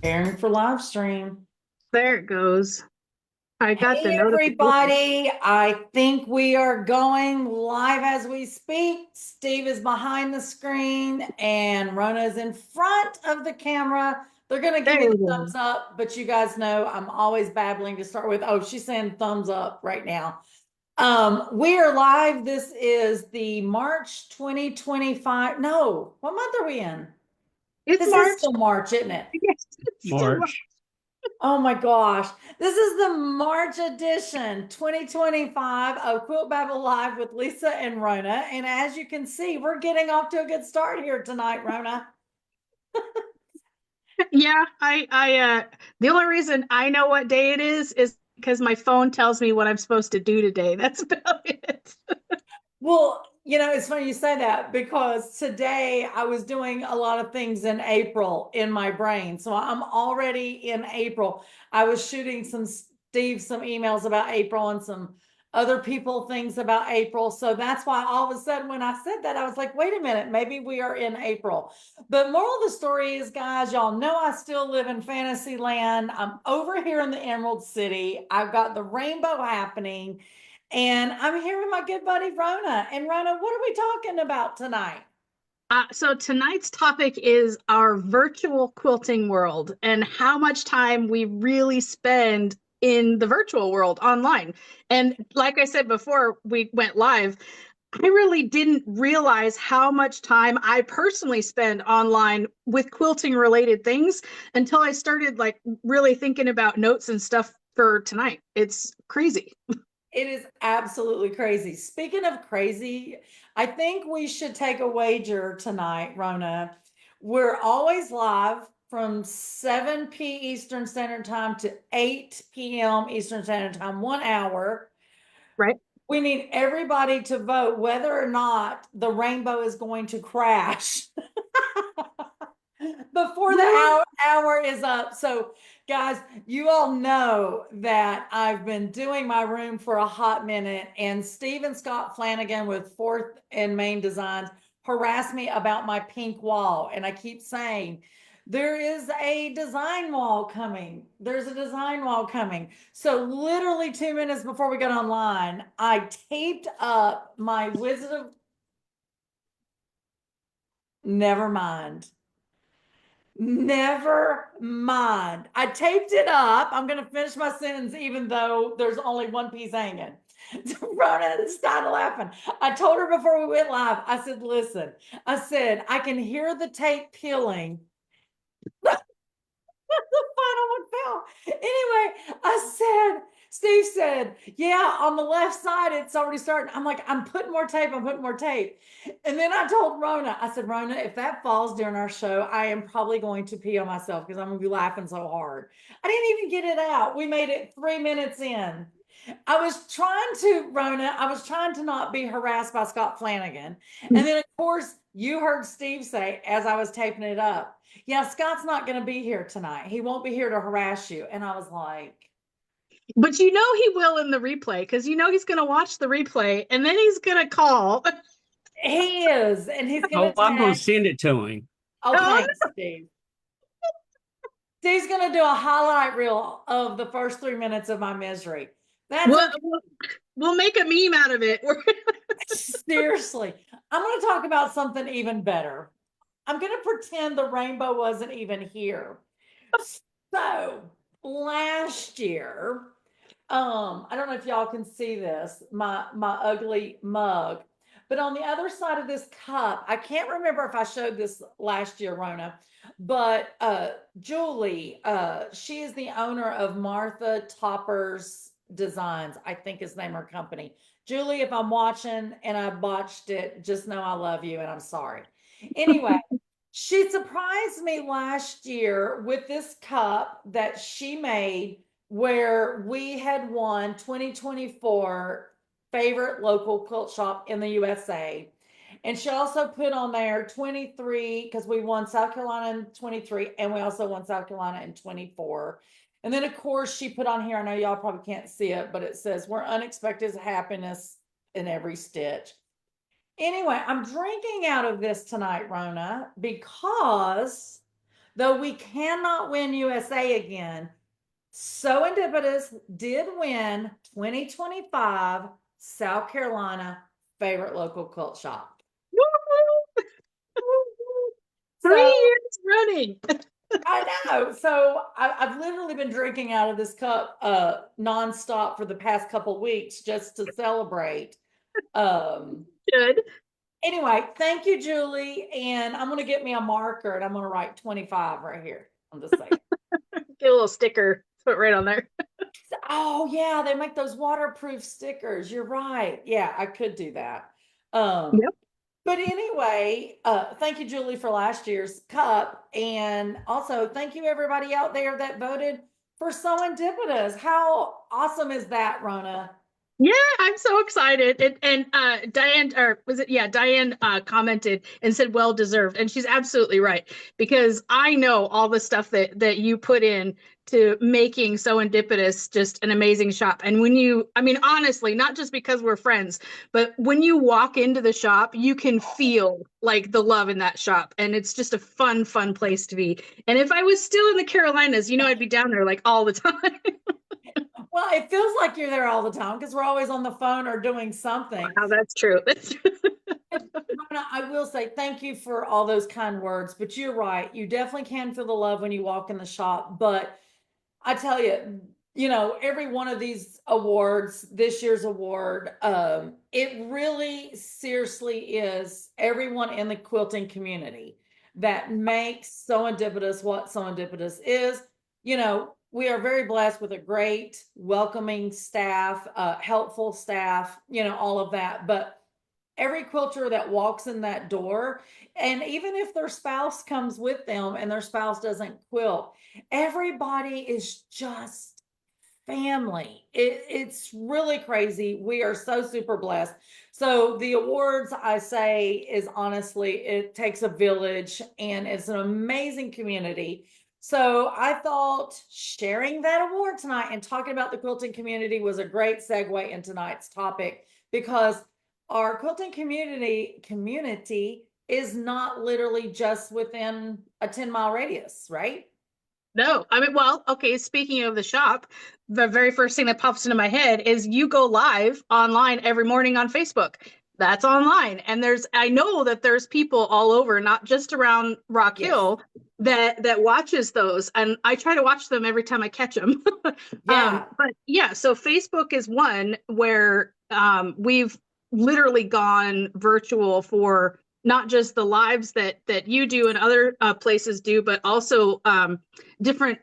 Preparing for live stream. There it goes. I got the Hey, notification. everybody. I think we are going live as we speak. Steve is behind the screen and Rona is in front of the camera. They're going to give There me the you go. thumbs up, but you guys know I'm always babbling to start with. Oh, she's saying thumbs up right now. We are live. This is the March 2025. No, what month are we in? It's This is March. still March, isn't it? Yes, it's still March. March. Oh my gosh. This is the March edition 2025 of Quilt Babble Live with Lisa and Rona. And as you can see, we're getting off to a good start here tonight, Rona. Yeah, the only reason I know what day it is because my phone tells me what I'm supposed to do today. That's about it. Well, it's funny you say that because today I was doing a lot of things in April in my brain. So I'm already in April. I was shooting some emails about April and some other people things about April. So that's why all of a sudden when I said that, I was like, wait a minute, maybe we are in April. But moral of the story is, guys, y'all know I still live in fantasy land. I'm over here in the Emerald City. I've got the rainbow happening. And I'm here with my good buddy Rona. And Rona, what are we talking about tonight? So tonight's topic is our virtual quilting world and how much time we really spend in the virtual world online. And like I said before we went live, I really didn't realize how much time I personally spend online with quilting related things until I started like really thinking about notes and stuff for tonight. It's crazy. It is absolutely crazy. Speaking of crazy, I think we should take a wager tonight, Rona. We're always live from 7 p. Eastern Standard Time to 8 p.m. Eastern Standard Time, 1 hour. Right? We need everybody to vote whether or not the rainbow is going to crash before the hour is up. So, guys, you all know that I've been doing my room for a hot minute, and Stephen Scott Flanagan with Fourth and Main Designs harassed me about my pink wall. And I keep saying, there is a design wall coming. There's a design wall coming. So, literally 2 minutes before we got online, I taped up my Wizard of Never mind. Never mind. I taped it up. I'm going to finish my sentence, even though there's only one piece hanging. Rona started laughing. I told her before we went live, I said, listen, I said, I can hear the tape peeling. The final one fell. Anyway, Steve said, yeah, on the left side, it's already starting. I'm like, I'm putting more tape. I'm putting more tape. And then I told Rona, I said, Rona, if that falls during our show, I am probably going to pee on myself because I'm going to be laughing so hard. I didn't even get it out. We made it 3 minutes in. I was trying to not be harassed by Scott Flanagan. And then, of course, you heard Steve say, as I was taping it up, yeah, Scott's not going to be here tonight. He won't be here to harass you. And I was like, But you know he will in the replay because you know he's going to watch the replay and then he's going to call. he is. And he's going to Oh, I'm going to text. send it to him. Oh, Oh, thanks, Steve. Steve's going to do a highlight reel of the first 3 minutes of my misery. That's we'll, okay. we'll make a meme out of it. Seriously. I'm going to talk about something even better. I'm going to pretend the rainbow wasn't even here. So last year, I don't know if y'all can see this, my ugly mug, but on the other side of this cup, I can't remember if I showed this last year, Rona, but Julie, she is the owner of Martha Topper's Designs, I think is the name of her company. Julie, if I'm watching and I botched it, just know I love you and I'm sorry. Anyway, she surprised me last year with this cup that she made where we had won 2024 favorite local quilt shop in the USA. And she also put on there 23 because we won South Carolina in 23 and we also won South Carolina in 24. And then, of course, she put on here, I know y'all probably can't see it, but it says, we're unexpected happiness in every stitch. Anyway, I'm drinking out of this tonight, Rona, because Though we cannot win USA again, SewEndipitous did win 2025 South Carolina favorite local quilt shop. Woo! So 3 years running. I know. So I've literally been drinking out of this cup nonstop for the past couple of weeks just to celebrate. Good. Anyway, thank you, Julie. And I'm gonna get me a marker and I'm gonna write 25 right here. I'm just saying. Get a little sticker, put right on there. Oh yeah, they make those waterproof stickers. You're right. Yeah, I could do that. Um, Yep. but anyway, thank you, Julie, for last year's cup. And also thank you everybody out there that voted for SewEndipitous. How awesome is that, Rona? Yeah, I'm so excited. And Diane, or was it, yeah, Diane commented and said well deserved. And she's absolutely right, because I know all the stuff that you put in to making SewEndipitous just an amazing shop. And when you, I mean, honestly, not just because we're friends, but when you walk into the shop, you can feel like the love in that shop. And it's just a fun place to be. And if I was still in the Carolinas, I'd be down there like all the time. Well, it feels like you're there all the time because we're always on the phone or doing something. Wow, that's true. That's true. Rona, I will say thank you for all those kind words, but you're right. You definitely can feel the love when you walk in the shop. But I tell you, every one of these awards, this year's award, it really seriously is everyone in the quilting community that makes SewEndipitous what SewEndipitous is. We are very blessed with a great, welcoming staff, helpful staff, all of that. But every quilter that walks in that door, and even if their spouse comes with them and their spouse doesn't quilt, everybody is just family. It's really crazy. We are so super blessed. So the awards, I say, is honestly, it takes a village and it's an amazing community. So I thought sharing that award tonight and talking about the quilting community was a great segue in tonight's topic, because our quilting community is not literally just within a 10-mile radius, right? No, I mean, well, okay, speaking of the shop, the very first thing that pops into my head is you go live online every morning on Facebook. That's online. And I know that there's people all over, not just around Rock Yes. Hill, that watches those. And I try to watch them every time I catch them. Yeah. But yeah, so Facebook is one where we've literally gone virtual for not just the lives that you do and other places do, but also different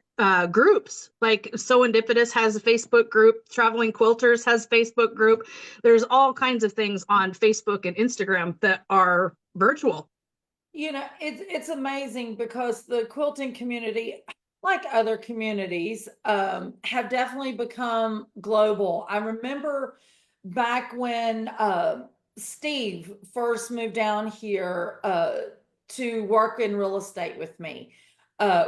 groups. Like SewEndipitous has a Facebook group, Traveling Quilters has a Facebook group. There's all kinds of things on Facebook and Instagram that are virtual. It's amazing because the quilting community, like other communities, have definitely become global. I remember back when Steve first moved down here to work in real estate with me.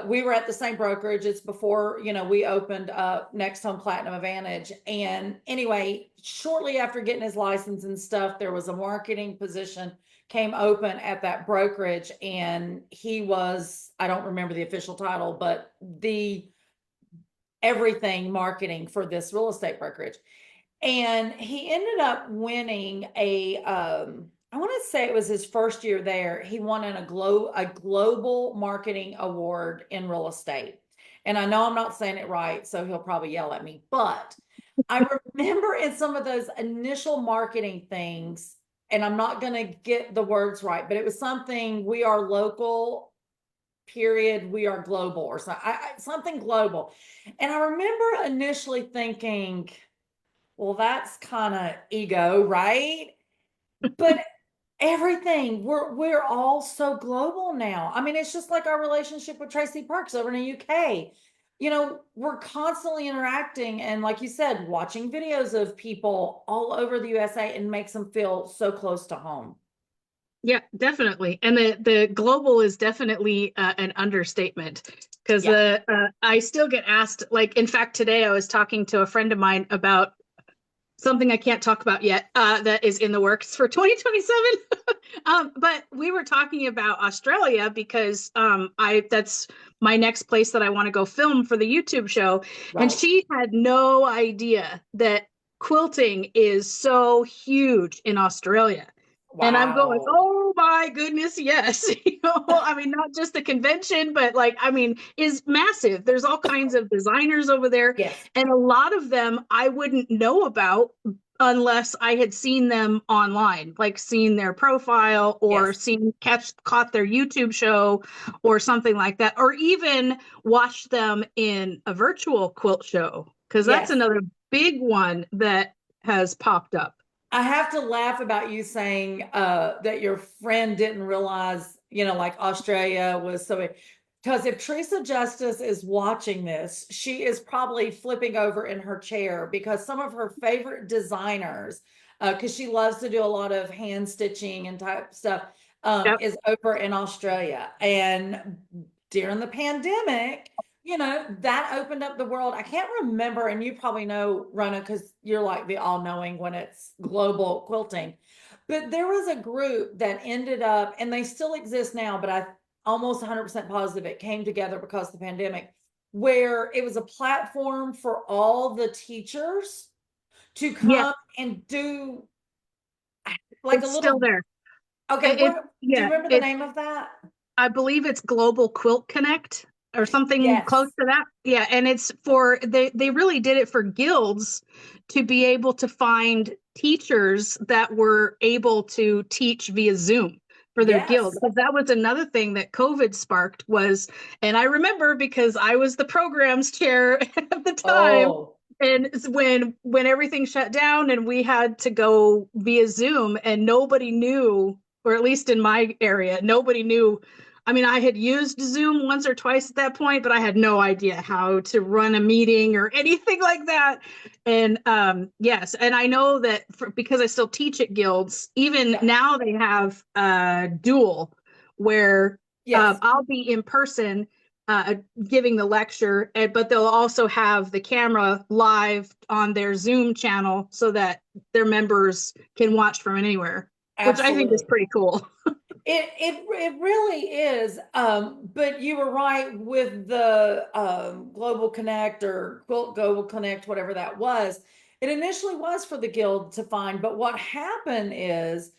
We were at the same brokerage. It's before, we opened up Next Home Platinum Advantage. And anyway, shortly after getting his license and stuff, there was a marketing position came open at that brokerage, and he was, I don't remember the official title, but the everything marketing for this real estate brokerage. And he ended up winning I want to say it was his first year there. He won a global marketing award in real estate. And I know I'm not saying it right, so he'll probably yell at me. But I remember in some of those initial marketing things, and I'm not going to get the words right, but it was something, we are local, period, we are global, or something global. And I remember initially thinking, well, that's kind of ego, right? But everything, we're all so global now. I mean, it's just like our relationship with Tracy Parks over in the UK. We're constantly interacting, and like you said, watching videos of people all over the USA, and makes them feel so close to home. Yeah, definitely. And the global is definitely an understatement, because Yeah. I still get asked, like, in fact, today I was talking to a friend of mine about something I can't talk about yet, that is in the works for 2027. But we were talking about Australia because that's my next place that I want to go film for the YouTube show. And Right. she had no idea that quilting is so huge in Australia. And I'm going, Wow. oh my goodness, yes. I mean, not just the convention, but like, I mean, is massive. There's all kinds of designers over there. Yes. And a lot of them I wouldn't know about unless I had seen them online, like seen their profile or Yes. caught their YouTube show or something like that, or even watched them in a virtual quilt show, because that's Yes. another big one that has popped up. I have to laugh about you saying that your friend didn't realize, like Australia was so big. Because if Teresa Justice is watching this, she is probably flipping over in her chair because some of her favorite designers, because she loves to do a lot of hand stitching and type stuff, Yep. is over in Australia. And during the pandemic, that opened up the world. I can't remember, and you probably know, Rona, because you're like the all-knowing when it's global quilting. But there was a group that ended up, and they still exist now, but I almost 100% positive it came together because of the pandemic, where it was a platform for all the teachers to Yeah, come and do like a it's still little. there. Okay, do you Yeah, remember the name of that? I believe it's Global Quilt Connect or something close Yes. to that. Yeah, and it's for they really did it for guilds to be able to find teachers that were able to teach via Zoom for their guild. Yes. Because that was another thing that COVID sparked was, and I remember because I was the programs chair at the time. Oh, And when everything shut down and we had to go via Zoom and nobody knew, or at least in my area, nobody knew. I mean, I had used Zoom once or twice at that point, but I had no idea how to run a meeting or anything like that. And yes, and I know that because I still teach at guilds, even yeah. now they have dual where Yes. I'll be in person giving the lecture, but they'll also have the camera live on their Zoom channel so that their members can watch from anywhere, which I think is Absolutely. pretty cool. It really is. But you were right with the Global Connect or Quilt Global Connect, whatever that was. It initially was for the guild to find, but what happened is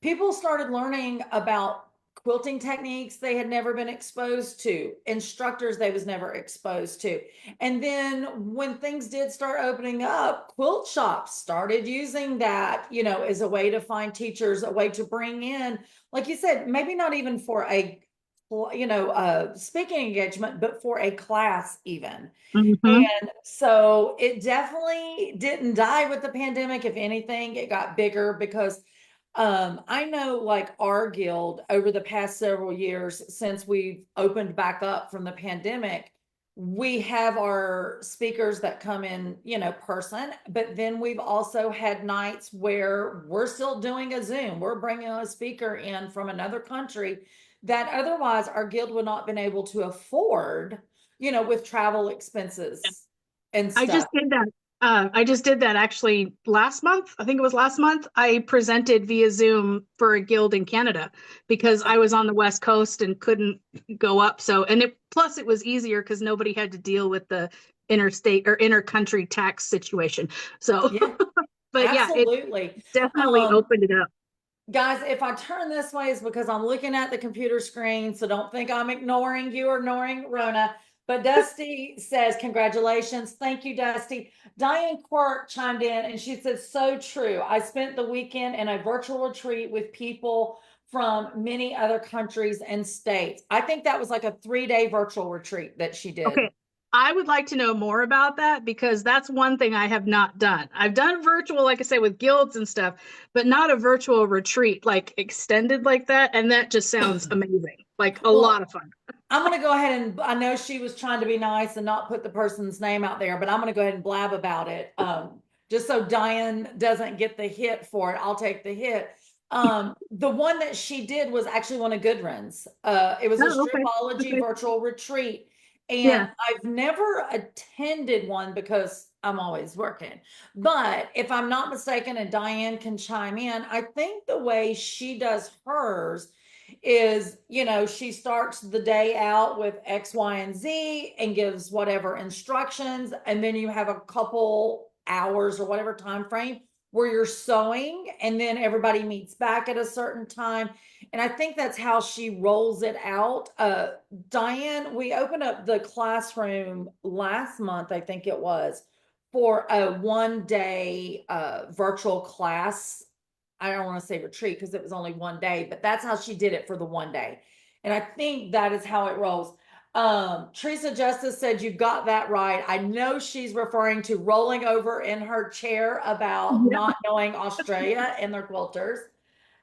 people started learning about quilting techniques they had never been exposed to, instructors they was never exposed to. And then when things did start opening up, quilt shops started using that, as a way to find teachers, a way to bring in, like you said, maybe not even for a speaking engagement, but for a class even. Mm-hmm. And so it definitely didn't die with the pandemic. If anything, it got bigger because I know like our guild over the past several years since we've opened back up from the pandemic, we have our speakers that come in, person, but then we've also had nights where we're still doing a Zoom. We're bringing a speaker in from another country that otherwise our guild would not been able to afford, with travel expenses and I stuff. just did that. I just did that actually last month. I think it was last month. I presented via Zoom for a guild in Canada because I was on the West Coast and couldn't go up. So, and plus it was easier because nobody had to deal with the interstate or intercountry tax situation. So, Yeah, but yeah, it absolutely. definitely Um, opened it up. Guys, if I turn this way, it's because I'm looking at the computer screen. So don't think I'm ignoring you or ignoring Rona. But Dusty says, congratulations. Thank you, Dusty. Diane Quirk chimed in and she said, so true. I spent the weekend in a virtual retreat with people from many other countries and states. I think that was like a 3-day virtual retreat that she did. Okay. I would like to know more about that because that's one thing I have not done. I've done virtual, like I say, with guilds and stuff, but not a virtual retreat, like extended like that. And that just sounds amazing, like a lot Well, of fun. I'm going to go ahead and I know she was trying to be nice and not put the person's name out there, but I'm going to go ahead and blab about it. Just so Diane doesn't get the hit for it. I'll take the hit. The one that she did was actually one of Gudrun's. It was a Oh, okay. stripology Okay. virtual retreat. And Yeah. I've never attended one because I'm always working. But if I'm not mistaken, and Diane can chime in, I think the way she does hers is, she starts the day out with X, Y, and Z and gives whatever instructions. And then you have a couple hours or whatever time frame where you're sewing, and then everybody meets back at a certain time. And I think that's how she rolls it out. Diane, we opened up the classroom last month, I think it was, for a 1 day virtual class. I don't want to say retreat because it was only 1 day, but that's how she did it for the 1 day. And I think that is how it rolls. Teresa Justice said you got that right. I know she's referring to rolling over in her chair about Yeah. not knowing Australia and their quilters.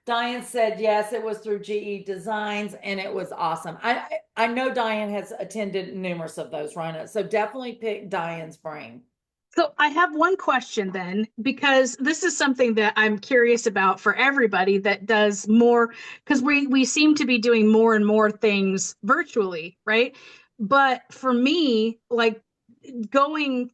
Diane said yes, it was through GE Designs, and it was awesome. I know Diane has attended numerous of those, Rona, so definitely pick Diane's brain. So I have one question then, because this is something that I'm curious about for everybody that does more, because we seem to be doing more and more things virtually, right? But for me, like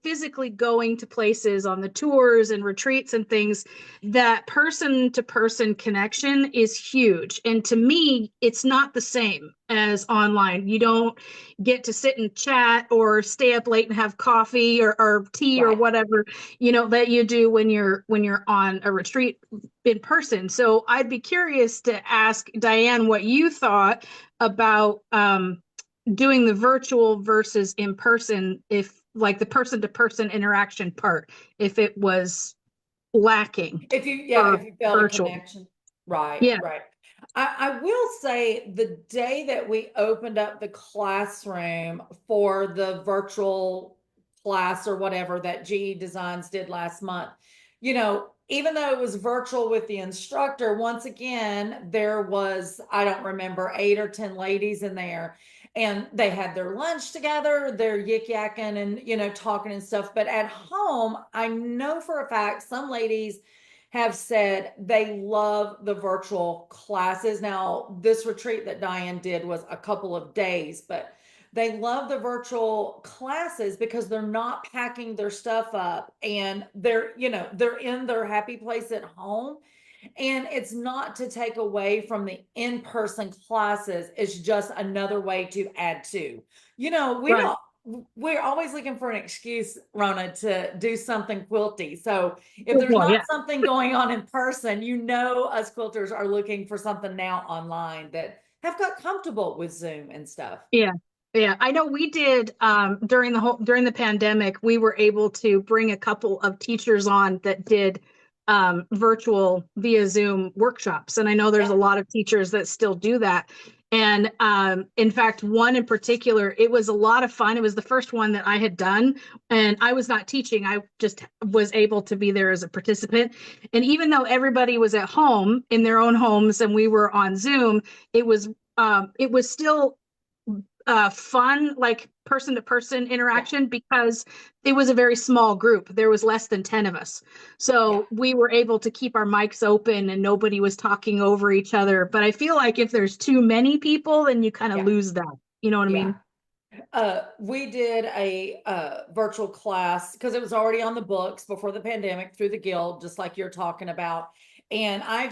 physically going to places on the tours and retreats and things, that person to person connection is huge. And to me, it's not the same as online. You don't get to sit and chat or stay up late and have coffee or tea or Right. whatever, that you do when you're on a retreat in person. So I'd be curious to ask Diane what you thought about doing the virtual versus in person, if like the person to person interaction part, if it was lacking Yeah, for if you felt a virtual. connection. Right, Yeah. right. I will say the day that we opened up the classroom for the virtual class or whatever that GE Designs did last month, even though it was virtual with the instructor, once again, there was, I don't remember, 8 or 10 ladies in there, and they had their lunch together, they're yik yakking and, talking and stuff. But at home, I know for a fact some ladies have said they love the virtual classes. Now, this retreat that Diane did was a couple of days, but they love the virtual classes because they're not packing their stuff up, and they're in their happy place at home. And it's not to take away from the in-person classes. It's just another way to add to. We Right. don't we're always looking for an excuse, Rona, to do something quilty. So if there's Well, not yeah. something going on in person, us quilters are looking for something now online that have got comfortable with Zoom and stuff. Yeah. Yeah. I know we did during the pandemic, we were able to bring a couple of teachers on that did virtual via Zoom workshops. And I know there's a Yep. lot of teachers that still do that. And in fact, one in particular, it was a lot of fun. It was the first one that I had done, and I was not teaching. I just was able to be there as a participant. And even though everybody was at home in their own homes and we were on Zoom, it was still fun, like person to person interaction, because it was a very small group. There was less than 10 of us. Yeah. So we were able to keep our mics open and nobody was talking over each other. But I feel like if there's too many people, then you kind of Yeah. lose that. You know what I Yeah. mean? We did a virtual class because it was already on the books before the pandemic through the guild, just like you're talking about. And I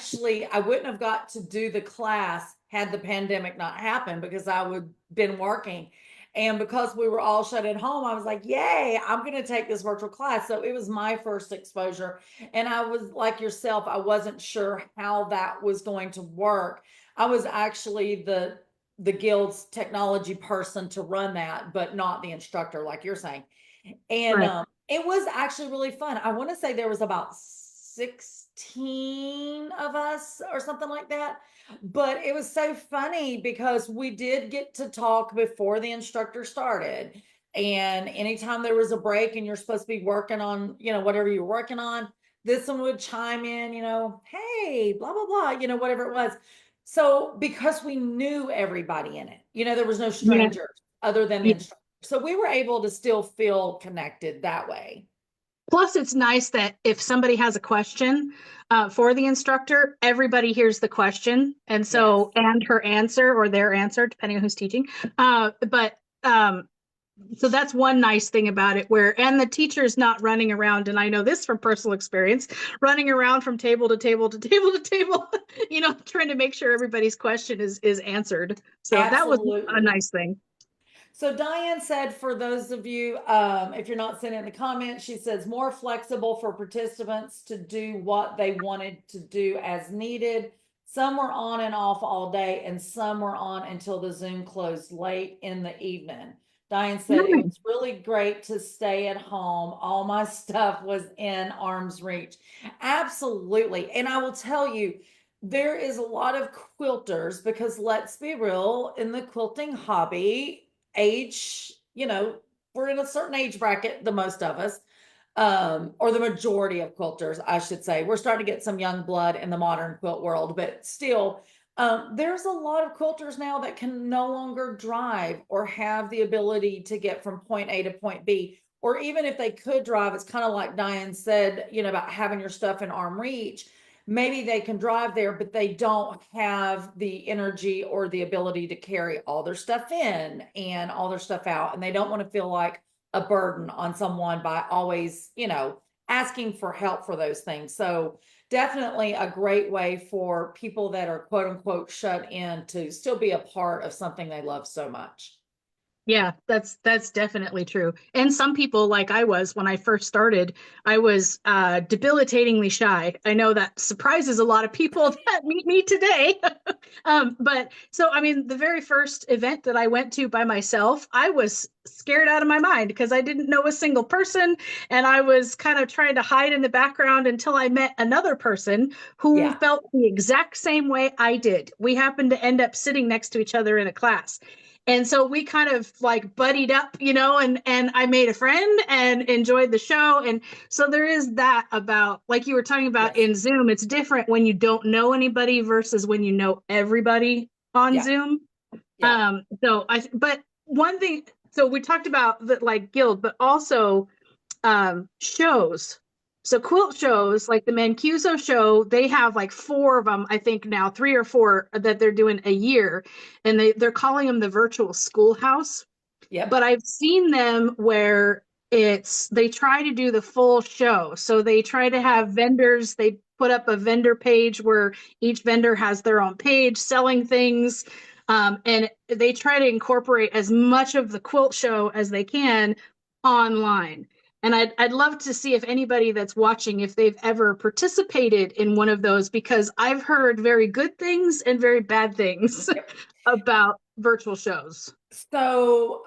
wouldn't have got to do the class had the pandemic not happened, because I would been working. And because we were all shut at home, I was like, yay, I'm going to take this virtual class. So it was my first exposure. And I was like yourself, I wasn't sure how that was going to work. I was actually the guild's technology person to run that, but not the instructor, like you're saying. And Right. it was actually really fun. I want to say there was about 16 of us or something like that. But it was so funny because we did get to talk before the instructor started. And anytime there was a break and you're supposed to be working on, whatever you're working on, this one would chime in, hey, blah, blah, blah, whatever it was. So because we knew everybody in it, there was no Yeah. strangers other than the Yeah. instructor. So we were able to still feel connected that way. Plus, it's nice that if somebody has a question for the instructor, everybody hears the question. And Yes. so, and her answer or their answer, depending on who's teaching. But so that's one nice thing about it, where and the teacher's not running around, and I know this from personal experience, running around from table to table to table to table, trying to make sure everybody's question is answered. So that was a Absolutely. nice thing. So Diane said, for those of you, if you're not sending the comments, she says more flexible for participants to do what they wanted to do as needed. Some were on and off all day, and some were on until the Zoom closed late in the evening. Diane said it was really great to stay at home. All my stuff was in arm's reach. Absolutely. And I will tell you, there is a lot of quilters, because let's be real, in the quilting hobby, age, we're in a certain age bracket, the most of us, or the majority of quilters, I should say. We're starting to get some young blood in the modern quilt world, but still, there's a lot of quilters now that can no longer drive or have the ability to get from point A to point B. Or even if they could drive, it's kind of like Diane said, about having your stuff in arm reach. Maybe they can drive there, but they don't have the energy or the ability to carry all their stuff in and all their stuff out. And they don't want to feel like a burden on someone by always, asking for help for those things. So definitely a great way for people that are quote unquote shut in to still be a part of something they love so much. Yeah, that's definitely true. And some people, like I was when I first started, I was debilitatingly shy. I know that surprises a lot of people that meet me today. But so I mean, the very first event that I went to by myself, I was scared out of my mind because I didn't know a single person, and I was kind of trying to hide in the background until I met another person who Yeah. felt the exact same way I did. We happened to end up sitting next to each other in a class. And so we kind of like buddied up, and I made a friend and enjoyed the show. And so there is that about, like you were talking about Yes. in Zoom, it's different when you don't know anybody versus when you know everybody on Yeah. Zoom. Yeah. But one thing, so we talked about the like guild, but also shows. So quilt shows, like the Mancuso show, they have like four of them, I think now, three or four that they're doing a year, and they're calling them the virtual schoolhouse. Yep. But I've seen them where they try to do the full show. So they try to have vendors, they put up a vendor page where each vendor has their own page selling things. And they try to incorporate as much of the quilt show as they can online. And I'd love to see if anybody that's watching, if they've ever participated in one of those, because I've heard very good things and very bad things Yep. about virtual shows. So,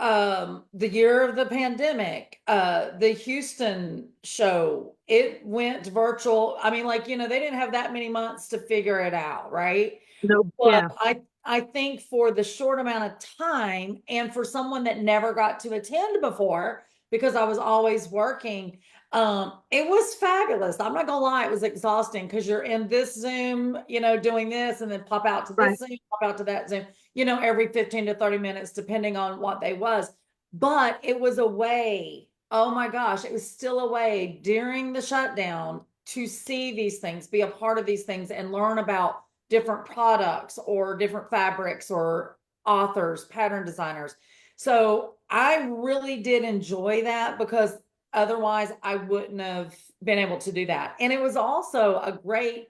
the year of the pandemic, the Houston show, it went virtual. I mean, like, they didn't have that many months to figure it out, right? No, But yeah, I think for the short amount of time, and for someone that never got to attend before, because I was always working, it was fabulous. I'm not gonna lie, it was exhausting because you're in this Zoom, doing this, and then pop out to right. this Zoom, pop out to that Zoom, every 15 to 30 minutes, depending on what day was. But it was a way, oh my gosh, it was still a way during the shutdown to see these things, be a part of these things, and learn about different products or different fabrics or authors, pattern designers. So I really did enjoy that, because otherwise I wouldn't have been able to do that. And it was also a great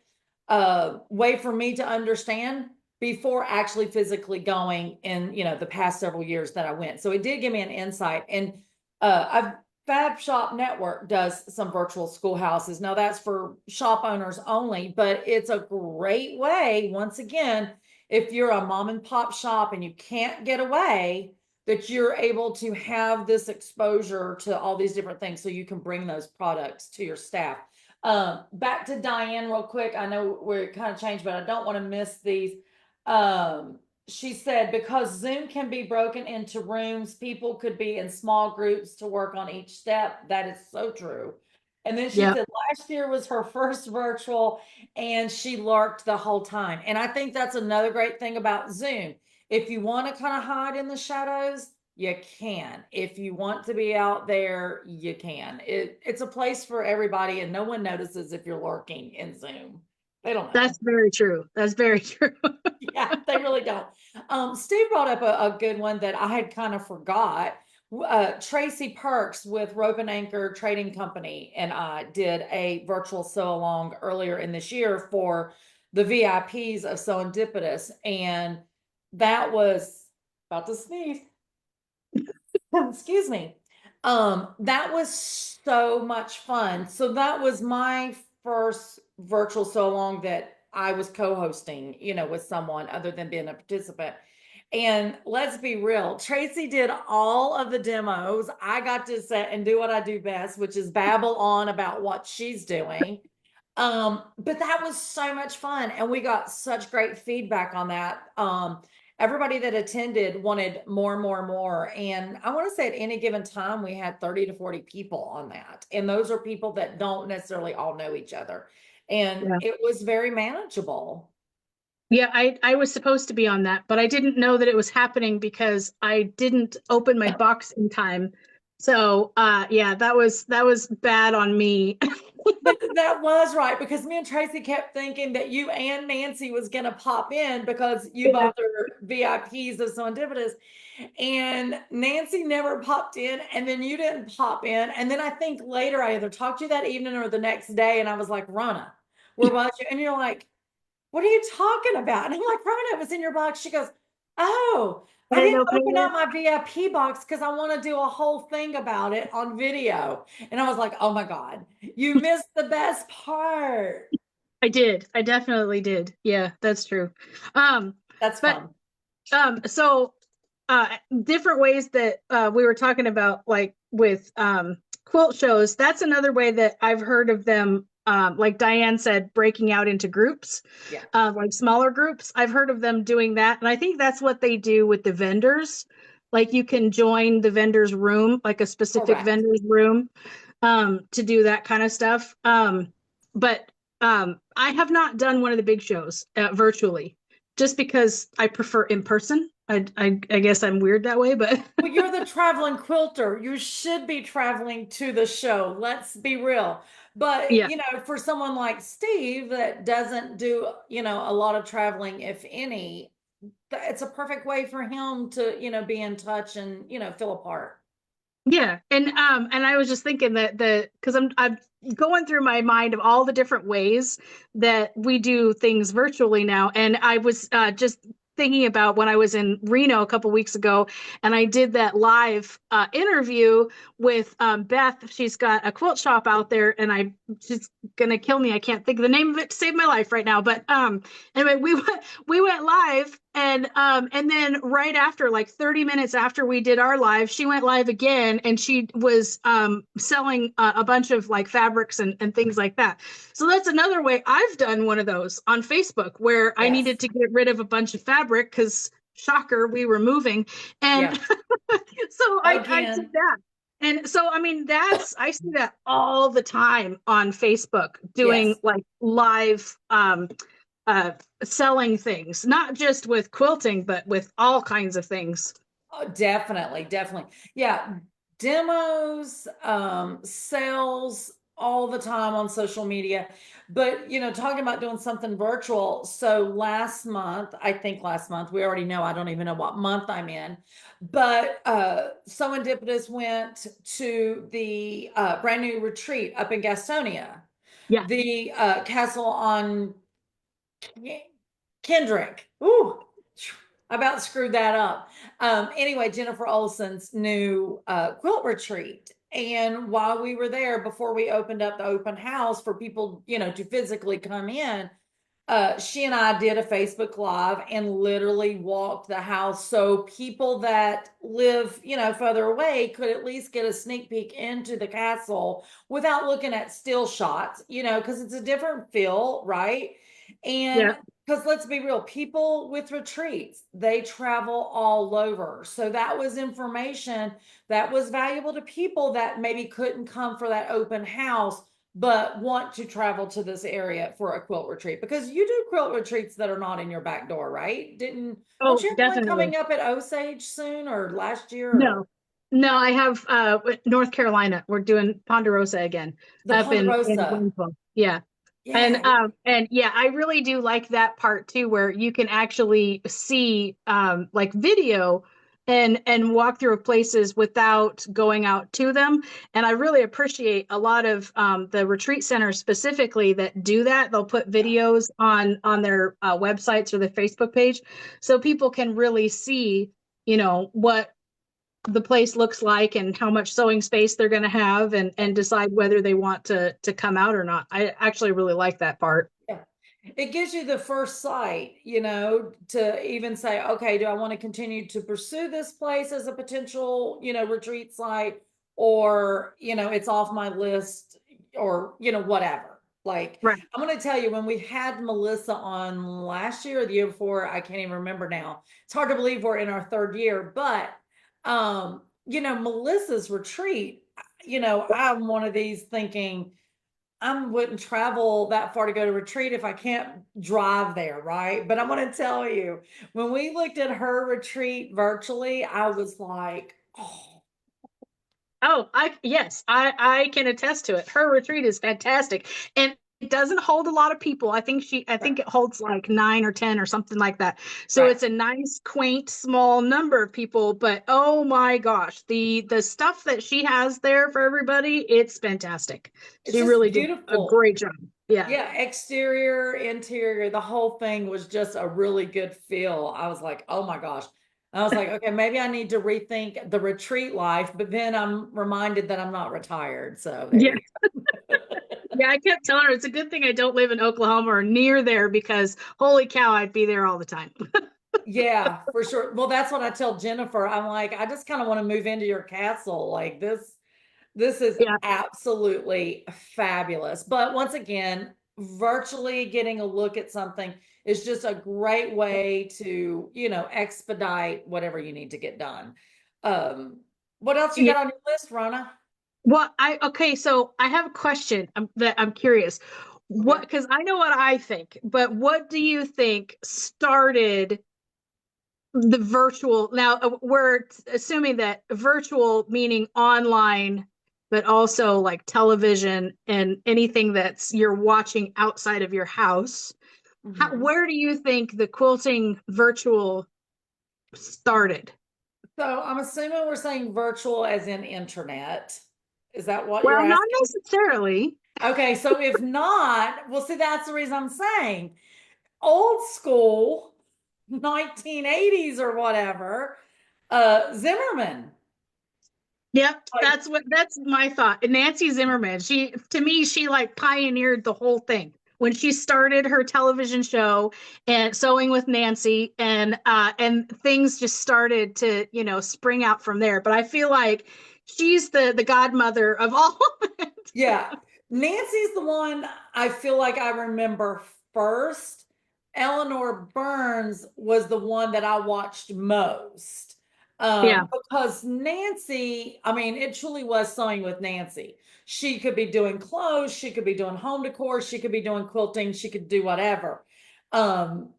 way for me to understand before actually physically going in, the past several years that I went. So it did give me an insight. And I've Fab Shop Network does some virtual schoolhouses. Now that's for shop owners only, but it's a great way, once again, if you're a mom and pop shop and you can't get away, that you're able to have this exposure to all these different things so you can bring those products to your staff. Back to Diane real quick. I know we're kind of changed, but I don't want to miss these. She said, because Zoom can be broken into rooms, people could be in small groups to work on each step. That is so true. And then she Yeah, said last year was her first virtual, and she lurked the whole time. And I think that's another great thing about Zoom. If you want to kind of hide in the shadows, you can. If you want to be out there, you can. It's a place for everybody, and no one notices if you're lurking in Zoom. They don't know. that's very true. That's very true. Yeah, they really don't. Steve brought up a good one that I had kind of forgot. Tracy Perks with Rope and Anchor Trading Company and I did a virtual sew along earlier in this year for the VIPs of SewEndipitous, and that was about to sneeze. Excuse me. That was so much fun. So that was my first virtual sew along that I was co-hosting, with someone other than being a participant. And let's be real, Tracy did all of the demos. I got to sit and do what I do best, which is babble on about what she's doing. But that was so much fun, and we got such great feedback on that. Everybody that attended wanted more and more and more. And I want to say at any given time, we had 30 to 40 people on that. And those are people that don't necessarily all know each other. And Yeah. it was very manageable. Yeah, I was supposed to be on that, but I didn't know that it was happening because I didn't open my box in time. So yeah, that was bad on me. But that was right, because me and Tracy kept thinking that you and Nancy was going to pop in because you Yeah. both are VIPs of Serendipitous. And Nancy never popped in, and then you didn't pop in. And then I think later I either talked to you that evening or the next day, and I was like, Rona, where was you? And you're like, what are you talking about? And I'm like, Rona, it was in your box. She goes, oh, I I didn't didn't open open it. up my VIP box because I want to do a whole thing about it on video. And I was like, oh my God, you missed the best part. I did. I definitely did. Yeah, that's true. That's But fun. so different ways that we were talking about, like with quilt shows, that's another way that I've heard of them, like Diane said, breaking out into groups, Yeah. like smaller groups. I've heard of them doing that, and I think that's what they do with the vendors. Like you can join the vendor's room, like a specific Correct. vendor's room, to do that kind of stuff. But I have not done one of the big shows virtually, just because I prefer in person. I guess I'm weird that way, but Well, you're the traveling quilter. You should be traveling to the show. Let's be real. But, yeah, for someone like Steve that doesn't do, a lot of traveling, if any, it's a perfect way for him to, be in touch and, feel a part. yeah, and I was just thinking that because I'm going through my mind of all the different ways that we do things virtually now, and I was just thinking about when I was in Reno a couple weeks ago, and I did that live interview with Beth. She's got a quilt shop out there, and she's gonna kill me. I can't think of the name of it to save my life right now, but anyway, we went live, and then right after, like 30 minutes after we did our live, she went live again, and she was selling a bunch of like fabrics and things like that. So that's another way I've done one of those on Facebook, where I Yes. needed to get rid of a bunch of fabric because shocker, we were moving. And Yeah. so I did Again. that. And so, I mean, I see that all the time on Facebook, doing Yes. like live uh, selling things, not just with quilting, but with all kinds of things. Oh, definitely, definitely. Yeah. Demos, sales all the time on social media. But, talking about doing something virtual. So last month, we already know, I don't even know what month I'm in, but Serendipitous went to the brand new retreat up in Gastonia, Yeah. the castle on Kendrick. Ooh, I about screwed that up. Anyway, Jennifer Olson's new quilt retreat. And while we were there, before we opened up the open house for people, to physically come in, she and I did a Facebook Live and literally walked the house so people that live, further away could at least get a sneak peek into the castle without looking at still shots, because it's a different feel, right? Yeah. And because let's be real, people with retreats, they travel all over. So that was information that was valuable to people that maybe couldn't come for that open house but want to travel to this area for a quilt retreat, because you do quilt retreats that are not in your back door, right? Don't Oh, you have one definitely. coming up at Osage soon or last year No, or no, I have North Carolina. We're doing Ponderosa again the up in Ponderosa? Winslow. Yeah. Yeah. And yeah, I really do like that part too, where you can actually see like video and walk through places without going out to them. And I really appreciate a lot of the retreat centers specifically that do that. They'll put videos on their websites or their Facebook page, so people can really see, what the place looks like and how much sewing space they're going to have, and decide whether they want to come out or not. I actually really like that part. Yeah. It gives you the first sight, to even say, okay, do I want to continue to pursue this place as a potential, retreat site, or, it's off my list, or, whatever. Like, Right. I'm going to tell you, when we had Melissa on last year or the year before, I can't even remember now. It's hard to believe we're in our third year, but, Melissa's retreat, I'm one of these thinking, I wouldn't travel that far to go to retreat if I can't drive there, right? But I'm going to tell you, when we looked at her retreat virtually, I was like, oh, Oh, I can attest to it. Her retreat is fantastic. And it doesn't hold a lot of people. I think it holds like 9 or 10 or something like that. So right. it's a nice, quaint, small number of people, but oh my gosh, the stuff that she has there for everybody, it's fantastic. It's She just really did a beautiful. great job. Yeah. Yeah, exterior, interior, the whole thing was just a really good feel. I was like, oh my gosh. I was like, okay, maybe I need to rethink the retreat life, but then I'm reminded that I'm not retired. So there Yeah. you Yeah, I kept telling her it's a good thing I don't live in Oklahoma or near there, because holy cow, I'd be there all the time. Yeah, for sure. Well, that's what I tell Jennifer. I'm like, I just kind of want to move into your castle. Like this is Yeah. absolutely fabulous. But once again, virtually getting a look at something is just a great way to, expedite whatever you need to get done. Um, what else you Yeah. got on your list, Rona? Well, okay, so I have a question that I'm curious. Okay. Because I know what I think, but what do you think started the virtual? Now, we're assuming that virtual meaning online, but also like television and anything that's you're watching outside of your house. Mhm. Where do you think the quilting virtual started? So I'm assuming we're saying virtual as in internet. Is that what you're Well, not asking? necessarily. Okay, so if not, well, see, that's the reason I'm saying old school 1980s or whatever, Zimmerman. Yep, Like, that's my thought. And Nancy Zimmerman, to me, she like pioneered the whole thing when she started her television show and Sewing with Nancy, and things just started to, spring out from there. But I feel like she's the godmother of all of it. yeah, Nancy's the one I feel like I remember first. Eleanor Burns was the one that I watched most. Yeah, Because Nancy, I mean, it truly was Sewing with Nancy. She could be doing clothes, she could be doing home decor, she could be doing quilting, she could do whatever. Um,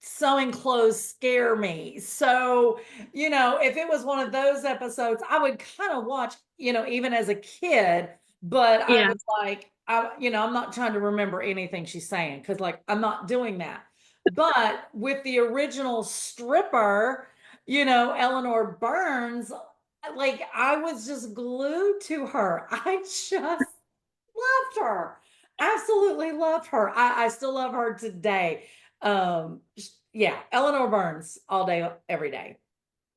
Sewing clothes scare me. So, if it was one of those episodes, I would kind of watch, even as a kid, but I yeah, was like, I'm not trying to remember anything she's saying because, like, I'm not doing that. But with the original stripper, Eleanor Burns, like, I was just glued to her. I just loved her. Absolutely loved her. I still love her today. Yeah, Eleanor Burns all day, every day.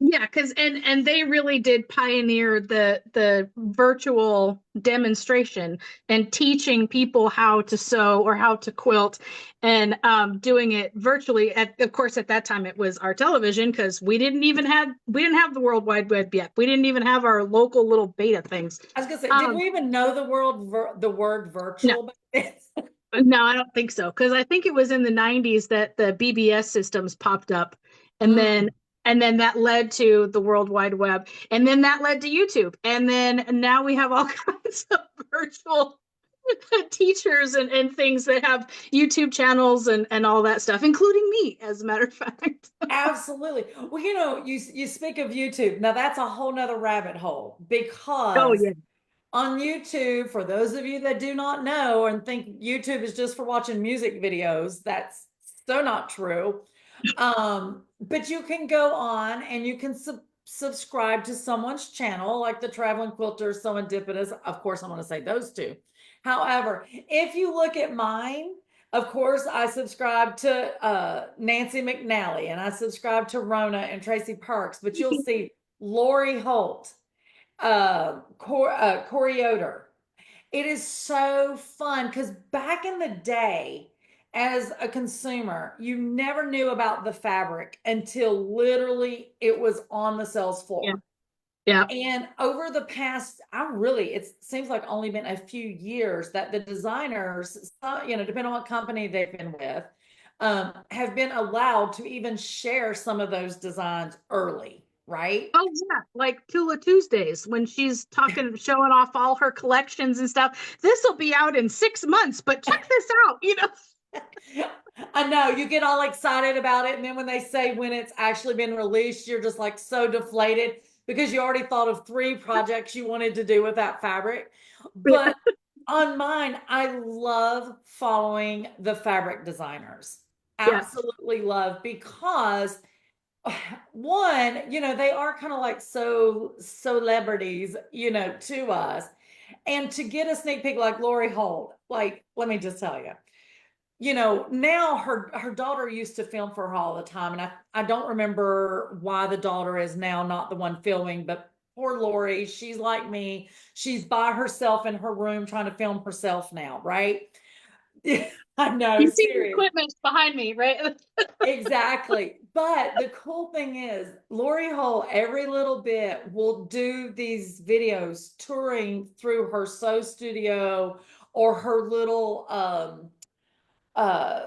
yeah. Because and they really did pioneer the virtual demonstration and teaching people how to sew or how to quilt, and doing it virtually. Of course, at that time it was our television, because we didn't have the World Wide Web yet. We didn't even have our local little beta things. I was gonna say, did Um, we even know the word no, virtual back then? no, I don't think so. Because I think it was in the '90s that the BBS systems popped up, and then Mm. that led to the World Wide Web, and then that led to YouTube, and then now we have all kinds of virtual teachers and things that have YouTube channels and all that stuff, including me, as a matter of fact. Absolutely. Well, you speak of YouTube. Now that's a whole nother rabbit hole Oh because yeah, on YouTube, for those of you that do not know and think YouTube is just for watching music videos, that's so not true. But you can go on and you can subscribe to someone's channel, like the Traveling Quilter, SewEndipitous. Of course, I'm going to say those two. However, if you look at mine, of course, I subscribe to Nancy McNally, and I subscribe to Rona and Tracy Parks, but you'll see Lori Holt, Corey Yoder. It is so fun because back in the day, as a consumer, you never knew about the fabric until literally it was on the sales Yeah. floor. Yeah. And over the past, it seems like only been a few years that the designers, depending on what company they've been with, have been allowed to even share some of those designs early, right? Oh yeah, like Tula Tuesdays when she's talking, showing off all her collections and stuff. This will be out in 6 months, but check this out, I know you get all excited about it, and then when they say when it's actually been released, you're just like so deflated because you already thought of 3 projects you wanted to do with that fabric. But on mine, I love following the fabric designers. Yeah. Absolutely love, because one, they are kind of like celebrities, to us. And to get a sneak peek like Lori Holt, like, let me just tell you, now her daughter used to film for her all the time, and I don't remember why the daughter is now not the one filming, but poor Lori, she's like me. She's by herself in her room trying to film herself now, right? I know, You see the serious. equipment behind me, right? Exactly. But the cool thing is, Lori Hull, every little bit, will do these videos touring through her sew studio or her little uh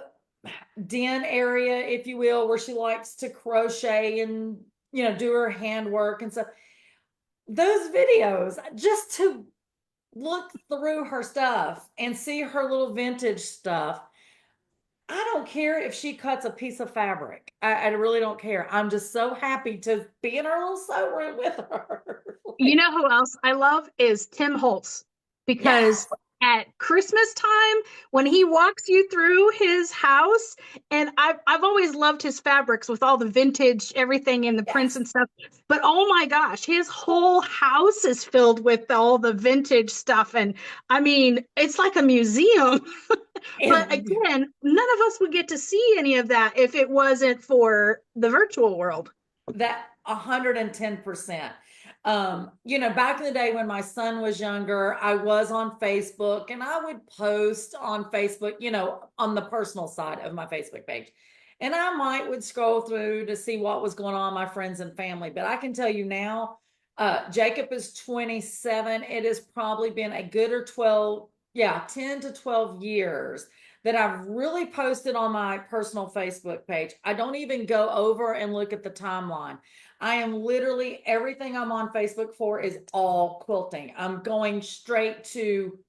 den area, if you will, where she likes to crochet and do her handwork and stuff. Those videos, just to look through her stuff and see her little vintage stuff, I don't care if she cuts a piece of fabric. I really don't care. I'm just so happy to be in her little sew room with her. You know who else I love is Tim Holtz, Yes, because at Christmas time when he walks you through his house, and I've always loved his fabrics with all the vintage everything and the prints yes. and stuff, but oh my gosh, his whole house is filled with all the vintage stuff, and I mean it's like a museum. But And again, none of us would get to see any of that if it wasn't for the virtual world. that 110%. Back in the day when my son was younger, I was on Facebook and I would post on Facebook, on the personal side of my Facebook page. And I might would scroll through to see what was going on, my friends and family. But I can tell you now, Jacob is 27. It has probably been a good or 12, yeah, 10 to 12 years that I've really posted on my personal Facebook page. I don't even go over and look at the timeline. I am literally, everything I'm on Facebook for is all quilting. I'm going straight to,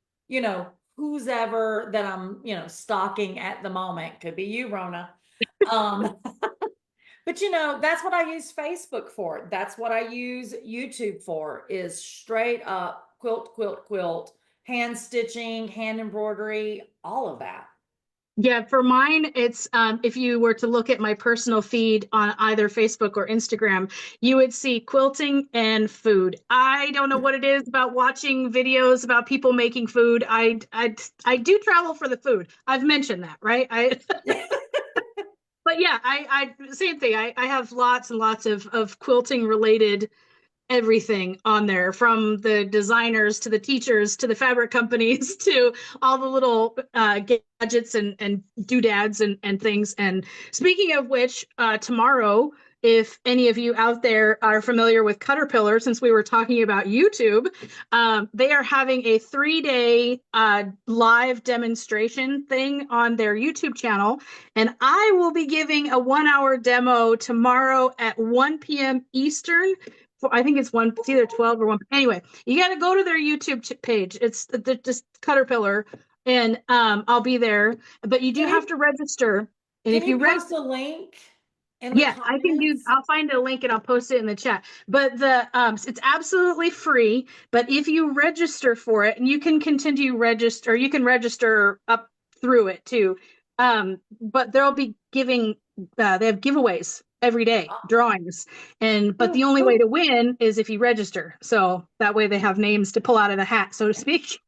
who's ever that I'm, stalking at the moment. Could be you, Rona. Um, but that's what I use Facebook for. That's what I use YouTube for, is straight up quilt, quilt, quilt, hand stitching, hand embroidery, all of that. Yeah, for mine, it's if you were to look at my personal feed on either Facebook or Instagram, you would see quilting and food. I don't know what it is about watching videos about people making food. I do travel for the food. I've mentioned that, right? But yeah, I same thing. I have lots and lots of quilting related everything on there, from the designers to the teachers to the fabric companies to all the little gadgets and doodads and things. And speaking of which, tomorrow, if any of you out there are familiar with Caterpillar, since we were talking about YouTube, they are having a 3-day live demonstration thing on their YouTube channel. And I will be giving a 1-hour demo tomorrow at 1 p.m. Eastern. I think it's either 12 or 1. Anyway, you got to go to their YouTube page. It's just Caterpillar, and I'll be there. But you do Can have you to register. And can if you you post a link in the yeah, I can do. comments? I'll find a link and I'll post it in the chat. But it's absolutely free. But if you register for it, and you can continue register, you can register up through it too. But they'll be giving. They have giveaways every day, drawings. But the Who, only way who to win is if you register. So that way they have names to pull out of the hat, so to speak.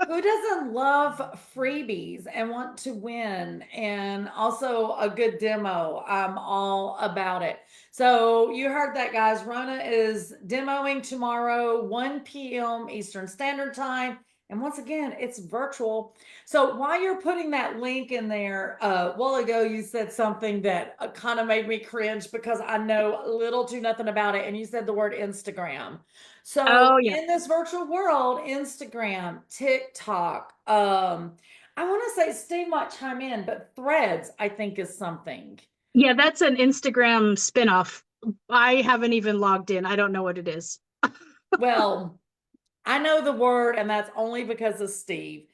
Who doesn't love freebies and want to win and also a good demo? I'm all about it. So you heard that, guys. Rona is demoing tomorrow, 1 p.m. Eastern Standard Time. And once again, it's virtual. So while you're putting that link in there, a while ago you said something that kind of made me cringe because I know little to nothing about it. And you said the word Instagram. So Oh yeah. in this virtual world, Instagram, TikTok, I want to say Steve might chime in, but Threads, I think, is something. Yeah, that's an Instagram spinoff. I haven't even logged in. I don't know what it is. Well, I know the word, and that's only because of Steve.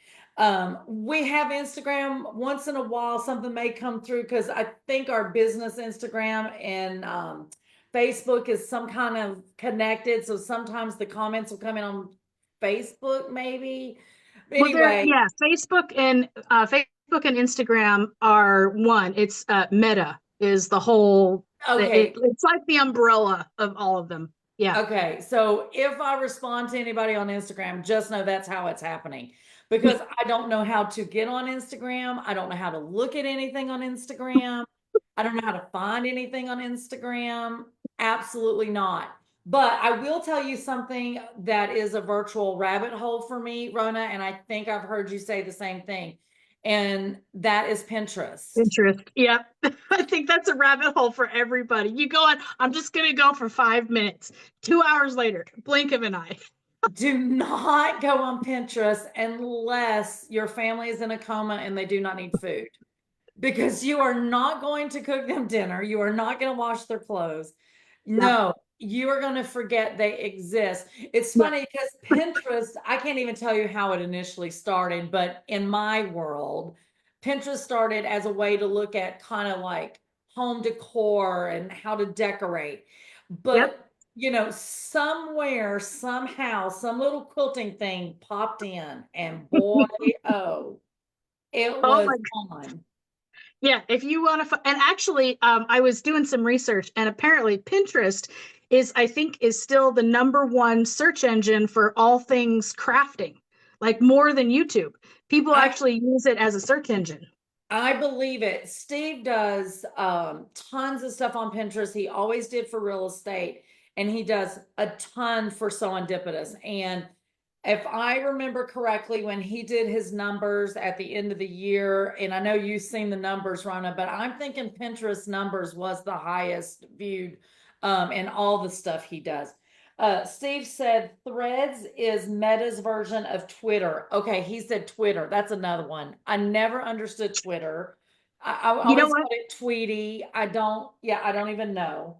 We have Instagram once in a while, something may come through because I think our business Instagram and Facebook is some kind of connected. So sometimes the comments will come in on Facebook, maybe. Well, Anyway, Facebook and Instagram are one. It's Meta is the whole. okay. It's like the umbrella of all of them. Yeah. Okay, so if I respond to anybody on Instagram, just know that's how it's happening because I don't know how to get on Instagram. I don't know how to look at anything on Instagram. I don't know how to find anything on Instagram. Absolutely not. But I will tell you something that is a virtual rabbit hole for me, Rona, and I think I've heard you say the same thing, and that is Pinterest. Interest. Yeah. I think that's a rabbit hole for everybody. You go on, I'm just going to go for 5 minutes. 2 hours later, blink of an eye. Do not go on Pinterest unless your family is in a coma and they do not need food because you are not going to cook them dinner. You are not going to wash their clothes. Yeah. No, you are going to forget they exist. It's Yeah. funny because Pinterest, I can't even tell you how it initially started, but in my world, Pinterest started as a way to look at kind of like home decor and how to decorate. Yep. But, somewhere, somehow, some little quilting thing popped in, and boy, oh, it Oh was my. on. Yeah, if you want to, and actually, I was doing some research, and apparently Pinterest I think, is still the #1 search engine for all things crafting, like more than YouTube. People I actually use it as a search engine. I believe it. Steve does tons of stuff on Pinterest. He always did for real estate, and he does a ton for SewEndipitous. And if I remember correctly, when he did his numbers at the end of the year, and I know you've seen the numbers, Rona, but I'm thinking Pinterest numbers was the highest viewed in all the stuff he does. Steve said Threads is Meta's version of Twitter. Okay, he said Twitter. That's another one. I never understood Twitter. I You know always what? called it Tweety. I don't even know.